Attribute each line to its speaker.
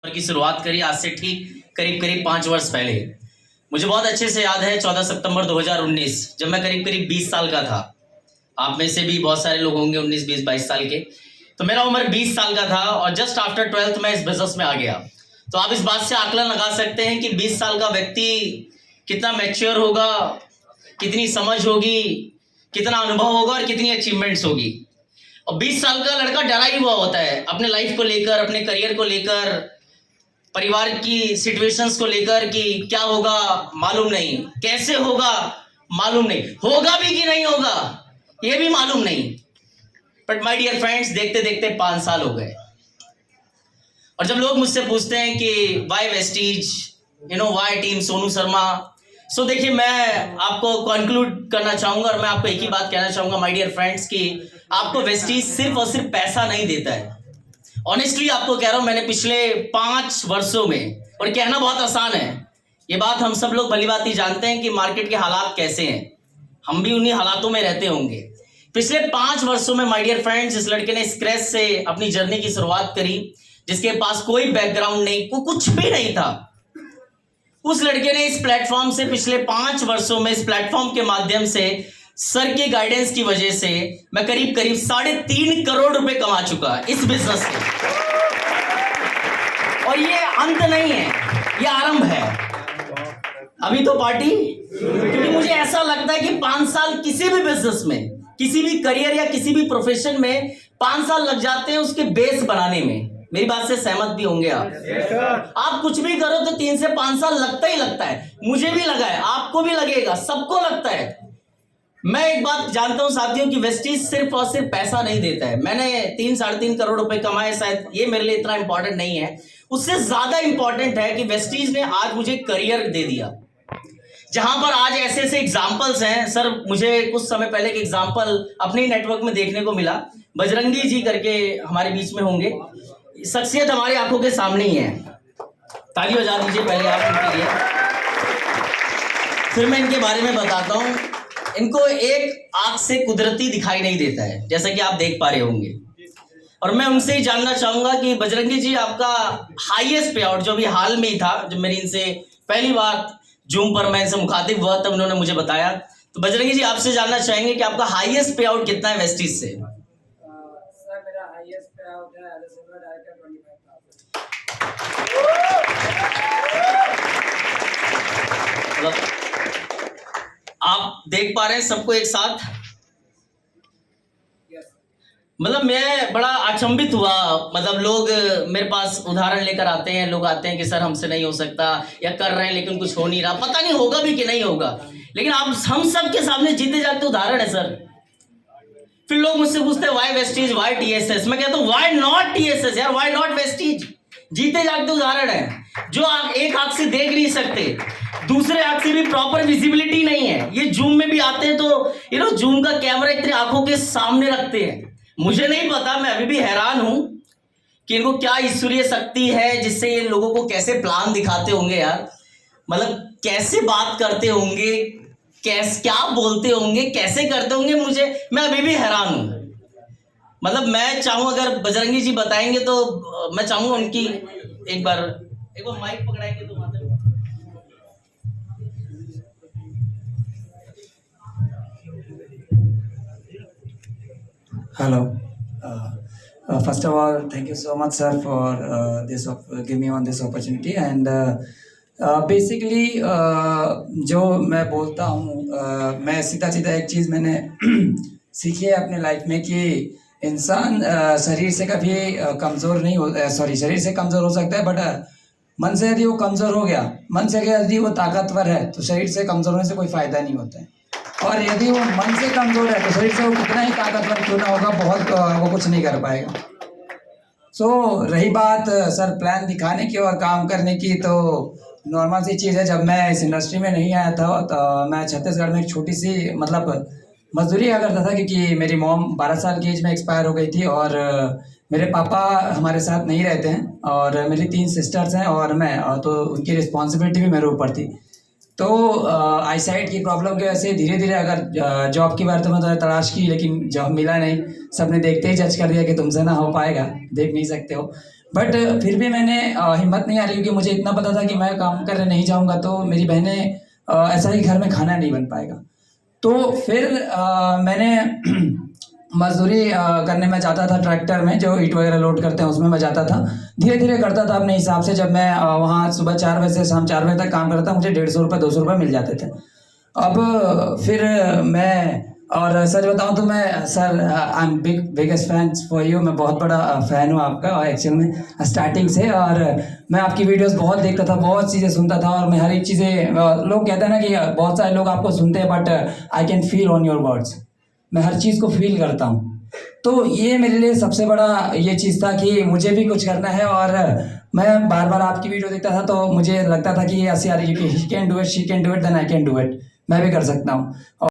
Speaker 1: की शुरुआत करी आज से ठीक करीब करीब 5 वर्ष पहले। मुझे बहुत अच्छे से याद है 14 सितंबर 2019 जब मैं करीब करीब 20 साल का था। आप में से भी बहुत सारे लोग होंगे 19, 20, 22 साल के। तो मेरा उम्र 20 साल का था और जस्ट आफ्टर 12th मैं इस बिजनेस में आ गया। तो आप इस बात से आकलन लगा सकते हैं कि 20 साल का व्यक्ति कितना मैच्योर होगा, कितनी समझ होगी, कितना अनुभव होगा और कितनी अचीवमेंट्स होगी। और 20 साल का लड़का डरा ही हुआ होता है अपने लाइफ को लेकर, अपने करियर को लेकर, परिवार की सिचुएशंस को लेकर कि क्या होगा मालूम नहीं, कैसे होगा मालूम नहीं, होगा भी कि नहीं होगा ये भी मालूम नहीं। बट माय डियर फ्रेंड्स, देखते देखते 5 साल हो गए। और जब लोग मुझसे पूछते हैं कि why Vestige, why team Sonu Sharma, so देखिए मैं आपको कंक्लूड करना चाहूंगा और मैं आपको एक ही बात कहना चाहूंगा माय डियर फ्रेंड्स कि आपको वेस्टीज सिर्फ और सिर्फ पैसा नहीं देता है। ऑनेस्टली आपको कह रहा हूं, मैंने पिछले 5 वर्षों में, और कहना बहुत आसान है, ये बात हम सब लोग भलीभांति जानते हैं कि मार्केट के हालात कैसे हैं, हम भी उन्हीं हालातों में रहते होंगे। पिछले 5 वर्षों में माय डियर फ्रेंड्स इस लड़के ने स्क्रैच से अपनी जर्नी की शुरुआत करी, जिसके पास कोई बैकग्राउंड नहीं, कुछ भी नहीं था। उस लड़के ने इस प्लेटफॉर्म से पिछले 5 वर्षों में इस प्लेटफॉर्म के माध्यम से सर की गाइडेंस की वजह से मैं करीब करीब 3.5 करोड़ रुपए कमा चुका इस बिजनेस से। और ये अंत नहीं है, ये आरंभ है, अभी तो पार्टी। क्योंकि मुझे ऐसा लगता है कि 5 साल किसी भी बिजनेस में, किसी भी करियर या किसी भी प्रोफेशन में 5 साल लग जाते हैं उसके बेस बनाने में। मेरी बात से सहमत भी होंगे आप। आप कुछ भी करो तो 3 से 5 साल लगता ही लगता है। मुझे भी लगा है, आपको भी लगेगा, सबको लगता है। मैं एक बात जानता हूं साथियों कि वेस्टीज सिर्फ और सिर्फ पैसा नहीं देता है। मैंने 3-3.5 करोड़ रुपए कमाए, शायद ये मेरे लिए इतना इंपॉर्टेंट नहीं है। उससे ज्यादा इंपॉर्टेंट है कि वेस्टीज ने आज मुझे करियर दे दिया, जहां पर आज ऐसे ऐसे एग्जाम्पल्स हैं। सर, मुझे कुछ समय पहले एक एग्जाम्पल अपने नेटवर्क में देखने को मिला। बजरंगी जी करके हमारे बीच में होंगे, शख्सियत हमारी आंखों के सामने ही है। ताली बजा दीजिए पहले आप उनके लिए। फिर मैं इनके बारे में बताता हूं। इनको एक आंख से कुदरती दिखाई नहीं देता है, जैसा कि आप देख पा रहे होंगे। और मैं उनसे ही जानना चाहूंगा कि बजरंगी जी, आपका हाईएस्ट पे आउट जो अभी हाल में ही था, जब मेरी इनसे पहली बार जूम पर मैं इनसे मुखातिब हुआ तब उन्होंने मुझे बताया। तो बजरंगी जी, आपसे जानना चाहेंगे कि आपका हाईएस्ट पे आउट कितना है वेस्टीज से?
Speaker 2: सर, मेरा हाईएस्ट पे आउट है एज अ सिंगर डायरेक्टर 25,000।
Speaker 1: आप देख पा रहे हैं सबको एक साथ। मतलब मैं बड़ा अचंभित हुआ। मतलब लोग मेरे पास उदाहरण लेकर आते हैं, लोग आते हैं कि सर हमसे नहीं हो सकता, या कर रहे हैं लेकिन कुछ हो नहीं रहा, पता नहीं होगा भी कि नहीं होगा। लेकिन आप हम सब के सामने जीते जागते उदाहरण है सर। फिर लोग मुझसे पूछते हैं वाई वेस्टीज, वाई टीएसएस। मैं कहता हूँ वाई नॉट टीएसएस यार, वाई नॉट वेस्टीज। जीते जागते उदाहरण है जो आप एक आंख से देख नहीं सकते, दूसरे आंख से भी प्रॉपर विजिबिलिटी नहीं है। ये जूम में भी आते हैं तो जूम का कैमरा इतनी आंखों के सामने रखते हैं। मुझे नहीं पता, मैं अभी भी हैरान हूं कि इनको क्या ईश्वरीय शक्ति है जिससे ये लोगों को कैसे प्लान दिखाते होंगे यार। मतलब कैसे बात करते होंगे, कैसे क्या बोलते होंगे, कैसे करते होंगे, मैं अभी भी हैरान हूं। मतलब मैं चाहूं अगर बजरंगी जी बताएंगे तो मैं चाहूंगा उनकी एक बार माइक पकड़ाएंगे तो माता।
Speaker 3: Hello. First of all, thank you so much, sir, for give me on this opportunity. And basically, जो मैं बोलता हूँ, मैं सीधा एक चीज़ मैंने सीखी है अपने लाइफ में कि इंसान शरीर से कभी कमज़ोर नहीं हो, शरीर से कमज़ोर हो सकता है, बट मन से यदि वो कमज़ोर हो गया, मन से यदि वो ताकतवर है तो शरीर से कमज़ोर होने से कोई फ़ायदा नहीं होता है। और यदि वो मन से कमज़ोर है तो शरीर से वो कितना ही ताकतवर क्यों ना होगा, वो कुछ नहीं कर पाएगा। रही बात सर प्लान दिखाने की और काम करने की, तो नॉर्मल सी चीज़ है। जब मैं इस इंडस्ट्री में नहीं आया था तो मैं छत्तीसगढ़ में एक छोटी सी मतलब मजदूरी किया करता था, क्योंकि मेरी मॉम 12 साल की एज में एक्सपायर हो गई थी और मेरे पापा हमारे साथ नहीं रहते हैं और मेरी 3 सिस्टर्स हैं और मैं, तो उनकी रिस्पॉन्सिबिलिटी भी मेरे ऊपर थी। तो आई साइट की प्रॉब्लम की वजह से धीरे धीरे अगर जॉब की बार तो मैं तलाश की, लेकिन जॉब मिला नहीं। सबने देखते ही जज कर दिया कि तुमसे ना हो पाएगा, देख नहीं सकते हो। बट फिर भी मैंने हिम्मत नहीं आ रही, क्योंकि मुझे इतना पता था कि मैं काम करने नहीं जाऊँगा तो मेरी बहनें ऐसा ही घर में खाना नहीं बन पाएगा। तो फिर मैंने मजदूरी करने में जाता था, ट्रैक्टर में जो ईंट वगैरह लोड करते हैं उसमें मैं जाता था। धीरे धीरे करता था अपने हिसाब से। जब मैं वहाँ सुबह 4 बजे से शाम 4 बजे तक काम करता था, मुझे 150 रुपये 200 रुपये मिल जाते थे। अब फिर मैं, और सच बताऊँ तो मैं sir, I am biggest fan for you. मैं बहुत बड़ा फ़ैन हूँ आपका, और एक्चुअल में स्टार्टिंग से। और मैं आपकी वीडियोस बहुत देखता था, बहुत चीज़ें सुनता था, और मैं हर एक चीज़ें, लोग कहते हैं ना कि बहुत सारे लोग आपको सुनते हैं, but I can feel on your words. मैं हर चीज़ को फील करता हूँ। तो ये मेरे लिए सबसे बड़ा ये चीज़ था कि मुझे भी कुछ करना है। और मैं बार बार आपकी वीडियो देखता था तो मुझे लगता था कि यस यार, he can do it, she can do it, then I can do it. मैं भी कर सकता हूँ।